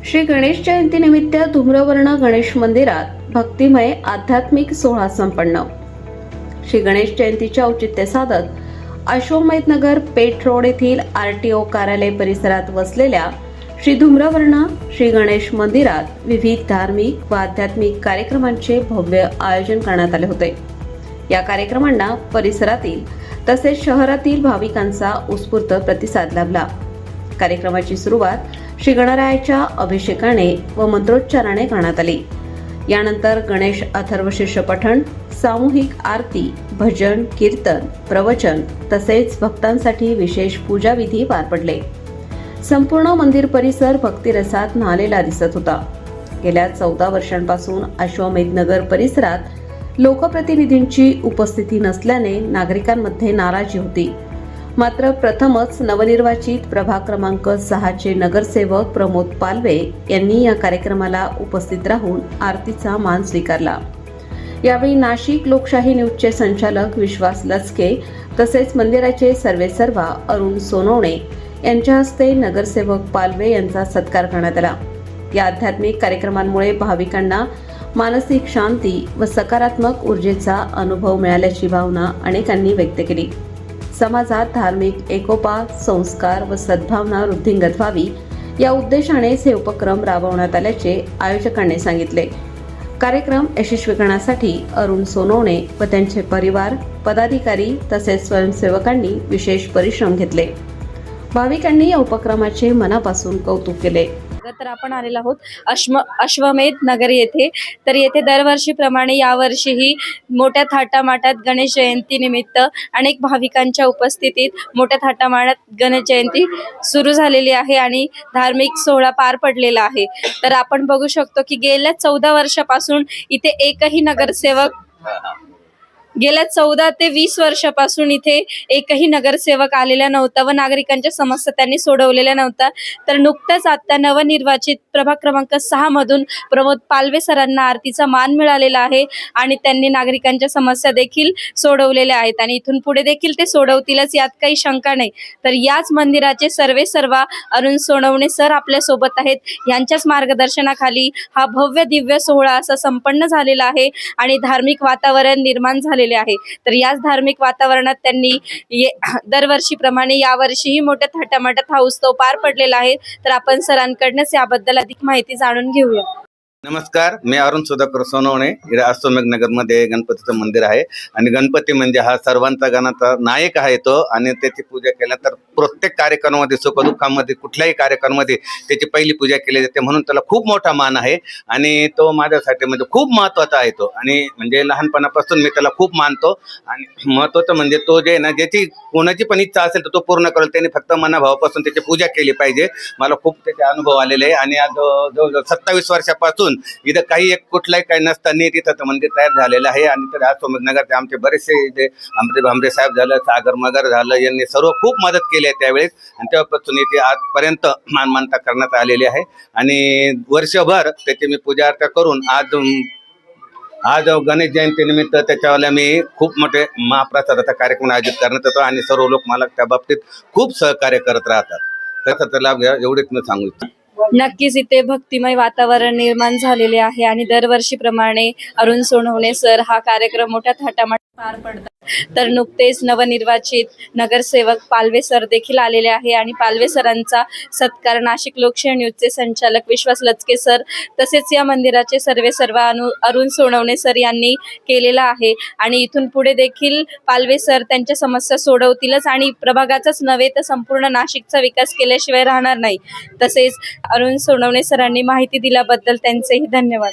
श्री गणेश जयंतीनिमित्त धूम्रवर्ण गणेश मंदिरात भक्तिमय आध्यात्मिक सोहळा संपन्न। श्री गणेश जयंतीच्या औचित्य साधत अश्वमेधनगर पेठ रोड येथील आरटीओ कार्यालय परिसरात वसलेल्या श्री धूम्रवर्ण श्री गणेश मंदिरात विविध धार्मिक व आध्यात्मिक कार्यक्रमांचे भव्य आयोजन करण्यात आले होते। या कार्यक्रमांना परिसरातील तसेच शहरातील भाविकांचा उत्स्फूर्त प्रतिसाद लाभला। कार्यक्रमाची सुरुवात श्री गणरायाच्या अभिषेकाने व मंत्रोच्चाराने करण्यात आली। यानंतर गणेश अथर्वशीर्ष पठण, सामूहिक आरती, भजन, कीर्तन, प्रवचन तसेच भक्तांसाठी विशेष पूजा विधी पार पडले। संपूर्ण मंदिर परिसर भक्तिरसात न्हालेला दिसत होता। गेल्या 14 वर्षांपासून अश्वमेधनगर परिसरात लोकप्रतिनिधींची उपस्थिती नसल्याने नागरिकांमध्ये नाराजी होती। मात्र प्रथमच नवनिर्वाचित प्रभाग क्रमांक 6 चे नगरसेवक प्रमोद पालवे यांनी या कार्यक्रमाला उपस्थित राहून आरतीचा मान स्वीकारला। यावेळी नाशिक लोकशाही न्यूजचे संचालक विश्वास लचके तसेच मंदिराचे सर्वेसर्वा अरुण सोनवणे यांच्या हस्ते नगरसेवक पालवे यांचा सत्कार करण्यात आला। या आध्यात्मिक कार्यक्रमांमुळे भाविकांना मानसिक शांती व सकारात्मक ऊर्जेचा अनुभव मिळाल्याची भावना अनेकांनी व्यक्त केली। समाजात धार्मिक एकोपा, संस्कार व सद्भावना वृद्धिंगत व्हावी या उद्देशाने हे उपक्रम राबवण्यात आल्याचे आयोजकांनी सांगितले। कार्यक्रम यशस्वी करण्यासाठी अरुण सोनवणे व त्यांचे परिवार, पदाधिकारी तसेच स्वयंसेवकांनी विशेष परिश्रम घेतले। भाविकांनी या उपक्रमाचे मनापासून कौतुक केले। तर आपण आलेलो आहोत अश्वमेध नगर येथे। तर येथे दरवर्षीप्रमाणे यावर्षीही मोठ्या थाटामाटात गणेश जयंती निमित्त अनेक भाविकांच्या उपस्थितीत मोठ्या थाटामाटात गणेश जयंती सुरू झालेली आहे आणि धार्मिक सोहळा पार पडलेला आहे। तर आपण बघू शकतो की गेल्या 14 वर्षापासून इथे एकही नगरसेवक गेल्या 14 ते 20 वर्षापासून इथे एकही नगरसेवक आलेला नव्हता व नागरिकांच्या समस्या त्यांनी सोडवलेल्या नव्हत्या। तर नुकतंच आता नवनिर्वाचित प्रभाग क्रमांक 6 मधून प्रमोद पालवे सरांना आरतीचा मान मिळालेला आहे आणि त्यांनी नागरिकांच्या समस्या देखील सोडवलेल्या आहेत आणि इथून पुढे देखील ते सोडवतीलच, यात काही शंका नाही। तर याच मंदिराचे सर्वेसर्वा अरुण सोनवणे सर आपल्या सोबत आहेत। यांच्याच मार्गदर्शनाखाली हा भव्य दिव्य सोहळा असा संपन्न झालेला आहे आणि धार्मिक वातावरण निर्माण झाले आहे। तर याच धार्मिक वातावरणात त्यांनी दरवर्षीप्रमाणे यावर्षीही मोठ्या थाटामाटात हा उत्सव पार पडलेला आहे। तर आपण सरांकडूनच याबद्दल अधिक माहिती जाणून घेऊया। नमस्कार, मी अरुण सुधाकर सोनवणे। इकडे अश्वमेधनगर मध्ये गणपतीचं मंदिर आहे आणि गणपती म्हणजे हा सर्वांचा गणाचा नायक आहे तो, आणि त्याची पूजा केल्यानंतर प्रत्येक कार्यक्रमामध्ये सुखदुःखामध्ये कुठल्याही कार्यक्रमामध्ये त्याची पहिली पूजा केली जाते, म्हणून त्याला खूप मोठा मान आहे आणि तो माझ्यासाठी म्हणजे खूप महत्त्वाचा आहे तो, आणि म्हणजे लहानपणापासून मी त्याला खूप मानतो। आणि महत्त्वाचं म्हणजे तो जे ना ज्याची कोणाची पण इच्छा असेल तर तो पूर्ण करेल, त्याने फक्त मनाभावापासून त्याची पूजा केली पाहिजे। मला खूप त्याचे अनुभव आलेले आहे आणि आज जवळजवळ 27 वर्षापासून इथं काही कुठलाही काही नसताना तिथं मंदिर तयार झालेलं आहे। आणि तर अश्वमेधनगरचे आमचे बरेचसे इथे भामरे साहेब झालं, सागर मगर झालं, यांनी सर्व खूप मदत केली आहे त्यावेळेस, आणि तेव्हापासून इथे आजपर्यंत मानमानता करण्यात आलेली आहे। आणि वर्षभर त्याची मी पूजा अर्चा करून आज गणेश जयंती निमित्त त्याच्यावाला मी खूप मोठे महाप्रसादाचा कार्यक्रम आयोजित करण्यात येतो आणि सर्व लोक मला त्या बाबतीत खूप सहकार्य करत राहतात। त्याचा लाभ घ्या एवढेच मी सांगू इच्छितो। नक्कीच इथे भक्तिमय वातावरण निर्माण झालेले आहे आणि दरवर्षीप्रमाणे अरुण सोनवणे सर हा कार्यक्रम मोठ्या थाटामाटात पार पडतात। तर नुकतेच नवनिर्वाचित नगरसेवक पालवे सर देखील आलेले आहे आणि पालवे सरांचा सत्कार नाशिक लोकशाही न्यूजचे संचालक विश्वास लचके सर तसेच या मंदिराचे सर्वेसर्वा अरुण सोनवणे सर यांनी केलेला आहे। आणि इथून पुढे देखील पालवे सर त्यांच्या समस्या सोडवतीलच आणि प्रभागाचाच नव्हे तर संपूर्ण नाशिकचा विकास केल्याशिवाय राहणार नाही। तसेच अरुण सोनवणे सरांनी माहिती दिल्याबद्दल त्यांचेही धन्यवाद।